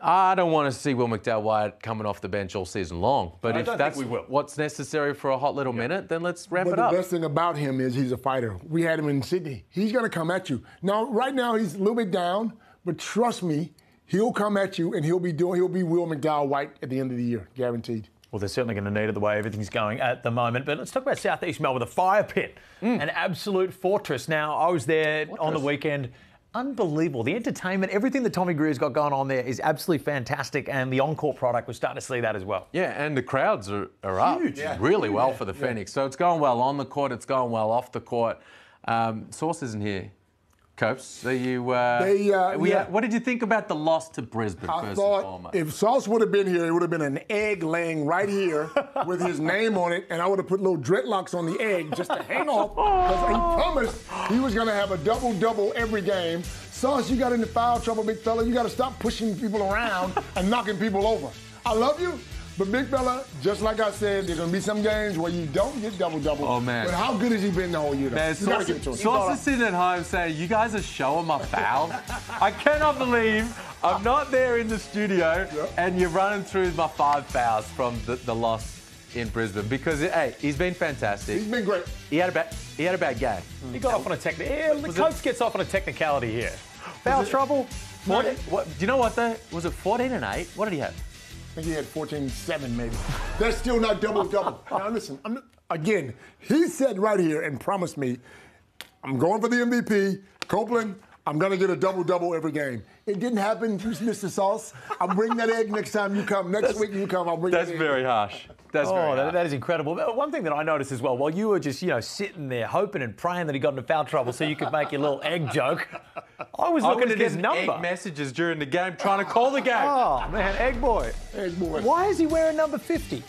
I don't want to see Will McDowell-White coming off the bench all season long. But if that's what's necessary for a hot little minute, then let's ramp it up. The best thing about him is he's a fighter. We had him in Sydney. He's going to come at you. Now, right now, he's a little bit down, but trust me, he'll come at you and he'll be Will McDowell-White at the end of the year, guaranteed. Well, they're certainly going to need it the way everything's going at the moment. But let's talk about South East Melbourne, the Fire Pit, an absolute fortress. Now, I was there on the weekend. Unbelievable. The entertainment, everything that Tommy Greer's got going on there is absolutely fantastic, and the on-court product, we're starting to see that as well. Yeah, and the crowds are up really well for the Phoenix. So it's going well on the court, it's going well off the court. Sauce isn't here. Copes, so you, what did you think about the loss to Brisbane, I thought if Sauce would have been here, it would have been an egg laying right here with his name on it, and I would have put little dreadlocks on the egg just to hang off, because he promised he was going to have a double-double every game. Sauce, you got into foul trouble, big fella. You got to stop pushing people around and knocking people over. I love you. But, big fella, just like I said, there's going to be some games where you don't get double-double. Oh, man. But how good has he been the whole year, though? Man, Sauce is sitting at home saying, you guys are showing my fouls. I cannot believe I'm not there in the studio and you're running through my 5 fouls from the loss in Brisbane. Because, hey, he's been fantastic. He's been great. He had a bad game. He got off on a technicality. The coach gets off on a technicality here. Foul trouble. Do you know what, though? Was it 14 and 8? What did he have? I think he had 14-7 maybe. That's still not double-double. Now listen, again, he said right here and promised me, I'm going for the MVP. Copeland, I'm going to get a double-double every game. It didn't happen, Mr. Sauce. I'll bring that egg next time you come. Next week you come, I'll bring that egg. That's very harsh. That's very harsh. That is incredible. One thing that I noticed as well, while you were just, sitting there hoping and praying that he got into foul trouble so you could make your little egg joke, I was looking at his number. Egg messages during the game trying to call the game. Oh, man, Egg Boy. Egg Boy. Why is he wearing number 50?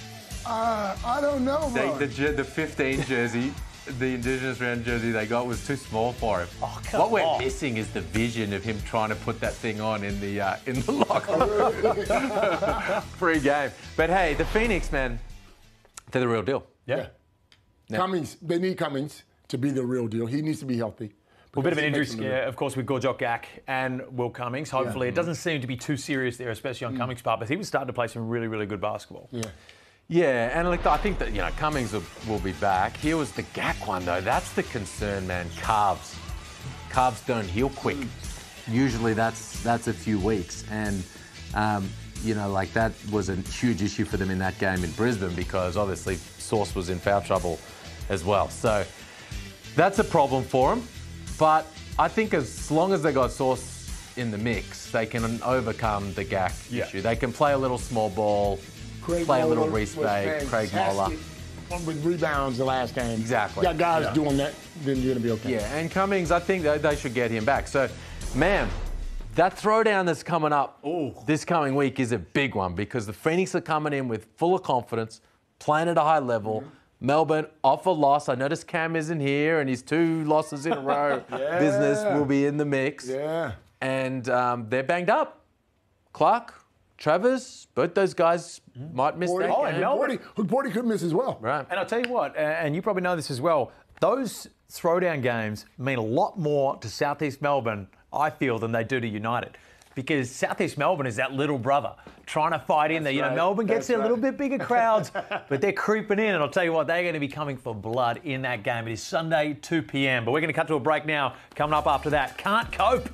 I don't know, bro. The 15 jersey, the Indigenous round jersey they got was too small for him. Oh, come what we're on. missing is the vision of him trying to put that thing on in the locker room pre-game. But hey, the Phoenix, man, they're the real deal. Yeah. Cummings, they need Cummings to be the real deal. He needs to be healthy. Well, a bit of an injury scare, of course, with Gorjok Gak and Will Cummings. Hopefully, it doesn't seem to be too serious there, especially on Cummings' part, but he was starting to play some really, really good basketball. Yeah, and I think that Cummings will be back. Here was the Gak one though. That's the concern, man. Calves don't heal quick. Usually that's a few weeks, and that was a huge issue for them in that game in Brisbane because obviously Sauce was in foul trouble as well. So that's a problem for them. But I think as long as they got Sauce in the mix, they can overcome the Gak issue. They can play a little small ball. Play a little Reese Bay, Craig Moller. With rebounds the last game. Exactly. Got guys doing that, then you're going to be okay. Yeah, and Cummings, I think they should get him back. So, man, that throwdown that's coming up this coming week is a big one because the Phoenix are coming in with full of confidence, playing at a high level. Melbourne off a loss. I noticed Cam isn't here and his 2 losses in a row. Business will be in the mix. Yeah. And they're banged up. Clark, Travers, both those guys might miss that game. And Melbourne. Porty could miss as well. Right. And I'll tell you what, and you probably know this as well, those throwdown games mean a lot more to South East Melbourne, I feel, than they do to United. Because South East Melbourne is that little brother trying to fight in there. Right. Melbourne gets their little bit bigger crowds, but they're creeping in. And I'll tell you what, they're going to be coming for blood in that game. It is Sunday, 2 p.m. But we're going to cut to a break now. Coming up after that, Can't Cope.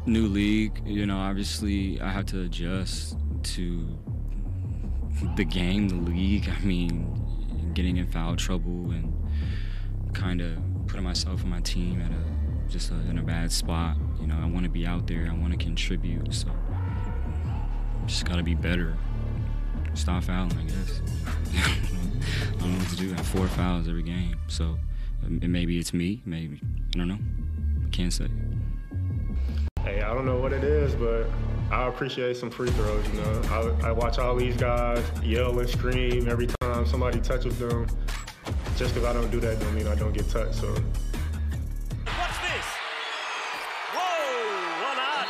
New league, obviously I have to adjust to the game, the league. I mean, getting in foul trouble and kind of putting myself and my team at in a bad spot. I want to be out there. I want to contribute. So just got to be better. Stop fouling, I guess. I don't know what to do. I have 4 fouls every game. So maybe it's me. Maybe. I don't know. I can't say. Hey, I don't know what it is, but I appreciate some free throws, I watch all these guys yell and scream every time somebody touches them. Just because I don't do that don't mean I don't get touched, so. Watch this. Whoa, one hard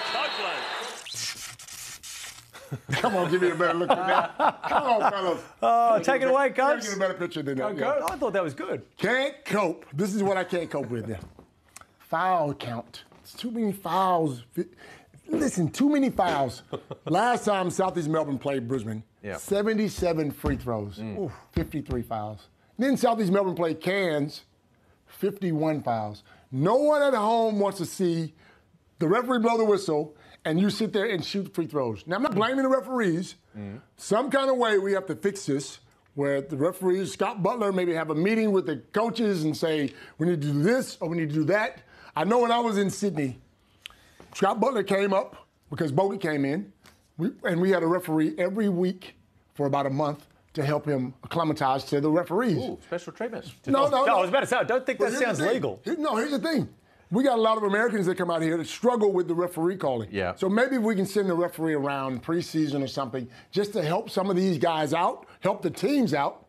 Copeland. Come on, give me a better look than that. Come on, fellas. Oh, take it away, coach. Get a better picture than that. Oh, good. I thought that was good. Can't cope. This is what I can't cope with. Foul count. It's too many fouls. Listen, too many fouls. Last time Southeast Melbourne played Brisbane, 77 free throws, 53 fouls. Then Southeast Melbourne played Cairns, 51 fouls. No one at home wants to see the referee blow the whistle and you sit there and shoot free throws. Now, I'm not blaming the referees. Some kind of way we have to fix this where the referees, Scott Butler, maybe have a meeting with the coaches and say, we need to do this or we need to do that. I know when I was in Sydney, Scott Butler came up because Bogey came in, and we had a referee every week for about a month to help him acclimatize to the referees. Ooh, special treatment. No, I was about to say, I don't think that sounds legal. No, here's the thing. We got a lot of Americans that come out here that struggle with the referee calling. Yeah. So maybe we can send the referee around preseason or something just to help some of these guys out, help the teams out.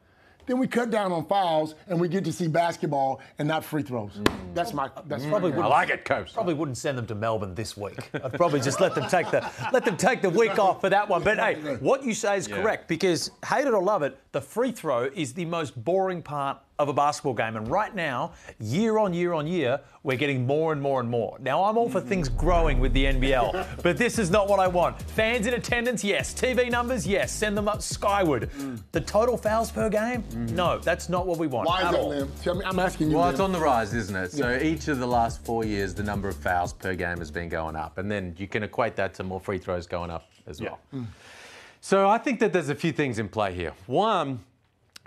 Then we cut down on fouls and we get to see basketball and not free throws. That's probably. I like it, coach. Probably wouldn't send them to Melbourne this week. I'd probably just let them take the week off for that one. But hey, what you say is correct because hate it or love it, the free throw is the most boring part of a basketball game. And right now, year on year on year, we're getting more and more and more. Now, I'm all for things growing with the NBL, but this is not what I want. Fans in attendance, yes. TV numbers, yes. Send them up skyward. The total fouls per game? No, that's not what we want. Why is that, Liam? Tell me, I'm asking you. Well, Liam. it's on the rise, isn't it? So each of the last 4 years, the number of fouls per game has been going up. And then you can equate that to more free throws going up as well. So I think that there's a few things in play here. One,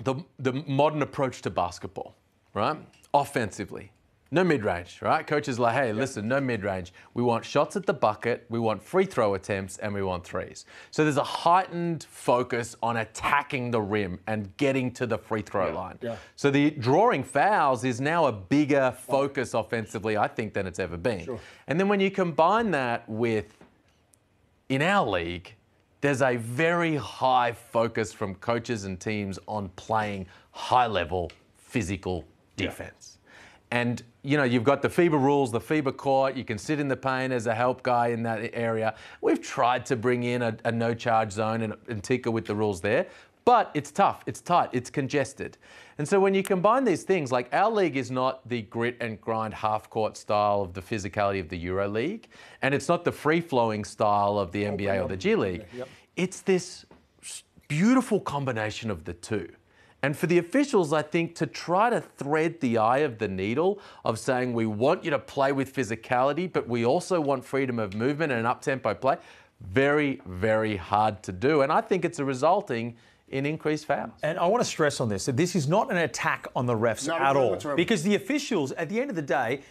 the modern approach to basketball, right? Offensively. No mid-range, right? Coaches are like, hey, listen, no mid-range. We want shots at the bucket, we want free throw attempts, and we want threes. So there's a heightened focus on attacking the rim and getting to the free throw line. So the drawing fouls is now a bigger focus offensively, I think, than it's ever been. And then when you combine that with, in our league, there's a very high focus from coaches and teams on playing high-level physical defense. And, you know, you've got the FIBA rules, the FIBA court. You can sit in the paint as a help guy in that area. We've tried to bring in a no-charge zone and tinker with the rules there. But it's tough, it's tight, it's congested. And so when you combine these things, like our league is not the grit and grind half-court style of the physicality of the Euro League, and it's not the free-flowing style of the NBA or the G League. It's this beautiful combination of the two. And for the officials, I think, to try to thread the eye of the needle of saying we want you to play with physicality, but we also want freedom of movement and an up-tempo play, very, very hard to do. And I think it's resulting in increased fouls. And I want to stress on this, that this is not an attack on the refs at all. Because the officials, at the end of the day,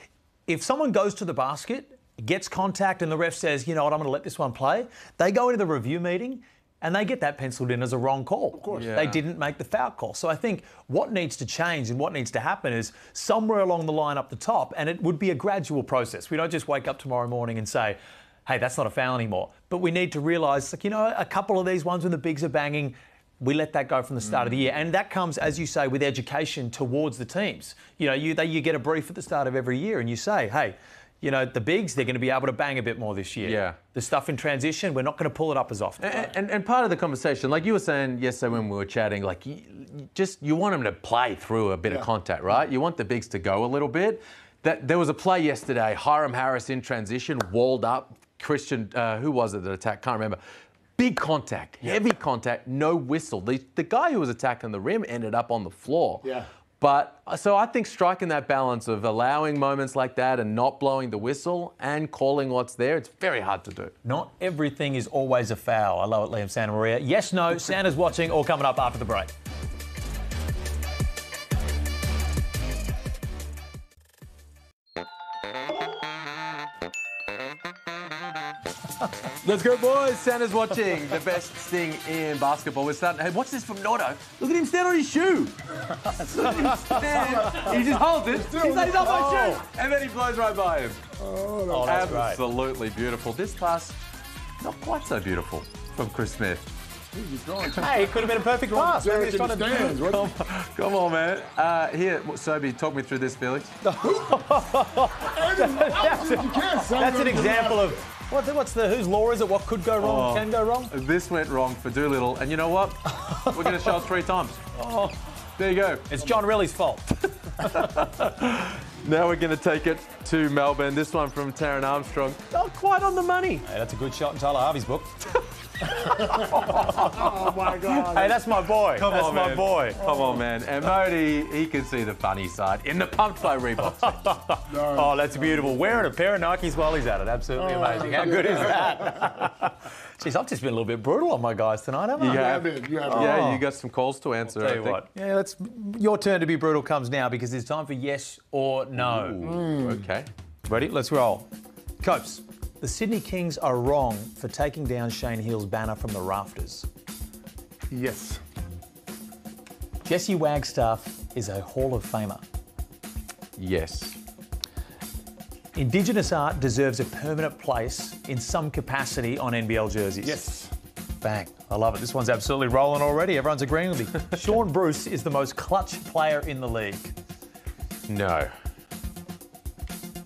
if someone goes to the basket, gets contact and the ref says, you know what, I'm going to let this one play, they go into the review meeting and they get that penciled in as a wrong call. Of course. They didn't make the foul call. So I think what needs to change and what needs to happen is somewhere along the line up the top, and it would be a gradual process. We don't just wake up tomorrow morning and say, hey, that's not a foul anymore. But we need to realise, like, you know, a couple of these ones when the bigs are banging, we let that go from the start of the year. And that comes, as you say, with education towards the teams. You know, you get a brief at the start of every year and you say, hey, you know, the bigs, they're going to be able to bang a bit more this year. The stuff in transition, we're not going to pull it up as often. And part of the conversation, like you were saying yesterday when we were chatting, like you want them to play through a bit of contact, right? You want the bigs to go a little bit. There was a play yesterday, Hiram Harris in transition, walled up, Christian, who was it that attacked? Can't remember. Big contact, heavy contact, no whistle. The guy who was attacking the rim ended up on the floor. But so I think striking that balance of allowing moments like that and not blowing the whistle and calling what's there, it's very hard to do. Not everything is always a foul. I love it, Liam, Santa Maria. Yes, no, Santa's watching, all coming up after the break. Let's go, boys. Santa's watching. The best thing in basketball. We're starting. Hey, watch this from Nordo. Look at him stand on his shoe. Look at him stand. He just holds it. He's like, he's on my shoe. And then he blows right by him. Oh, that's great. Absolutely beautiful. This pass, not quite so beautiful from Chris Smith. Hey, it could have been a perfect pass. Come on, man. Here, Sobi, talk me through this, Felix. That's an example of Whose law is it? What could go wrong? Can go wrong? This went wrong for Doolittle, and you know what? We're going to show it 3 times. Oh, there you go. It's John Riley's fault. Now we're going to take it to Melbourne. This one from Taron Armstrong. Not quite on the money. Hey, that's a good shot in Tyler Harvey's book. Oh, my God. Hey, that's my boy. Come that's on, my man. boy. Come on, man. And Modi, he can see the funny side in the pumped by Reebok. Oh, that's beautiful. Wearing a pair of Nikes while he's at it. Absolutely amazing. How good is that? Jeez, I've just been a little bit brutal on my guys tonight, haven't I? You have been. Yeah, you got some calls to answer. Tell you what. Yeah, your turn to be brutal comes now because it's time for yes or no. Okay. Ready? Let's roll. Copes, the Sydney Kings are wrong for taking down Shane Heal's banner from the rafters. Yes. Jesse Wagstaff is a Hall of Famer. Yes. Indigenous art deserves a permanent place in some capacity on NBL jerseys. Yes. Bang. I love it. This one's absolutely rolling already. Everyone's agreeing with me. Sean Bruce is the most clutch player in the league. No.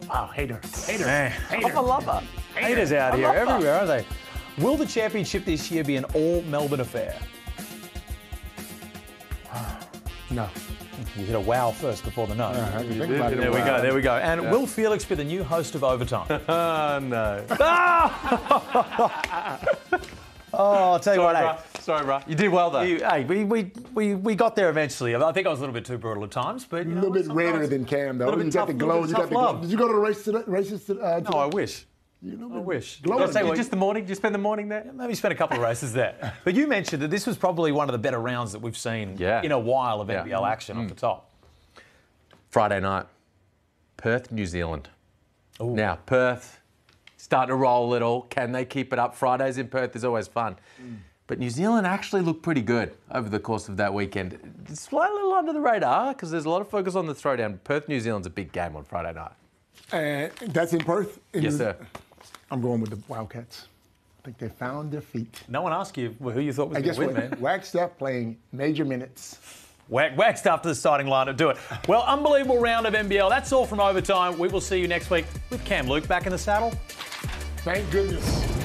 Wow, hater. Man. I'm a lover. Haters out here everywhere, aren't they? Will the championship this year be an all Melbourne affair? No. You hit a wow first before the no. There we go. And will Felix be the new host of Overtime? No. Oh, I'll tell you what, hey. Sorry, bro. You did well, though. We got there eventually. I think I was a little bit too brutal at times, but A little bit redder than Cam, though. You got the glow. You got the glow. Did you go to the races today? No, I wish. I wish. I'll tell you what, just the morning? Did you spend the morning there? Maybe spend a couple of races there. But you mentioned that this was probably one of the better rounds that we've seen in a while of NBL action off the top. Friday night, Perth, New Zealand. Ooh. Now, Perth starting to roll a little. Can they keep it up? Fridays in Perth is always fun. But New Zealand actually looked pretty good over the course of that weekend. It's slightly a little under the radar because there's a lot of focus on the throwdown. Perth, New Zealand's a big game on Friday night. And that's in Perth? Yes, sir. I'm going with the Wildcats. I think they found their feet. No one asked you who you thought was going to win, man. Wagstaff playing major minutes. Wagstaff to the starting lineup. Do it. Well, unbelievable round of NBL. That's all from Overtime. We will see you next week with Cam Luke back in the saddle. Thank goodness.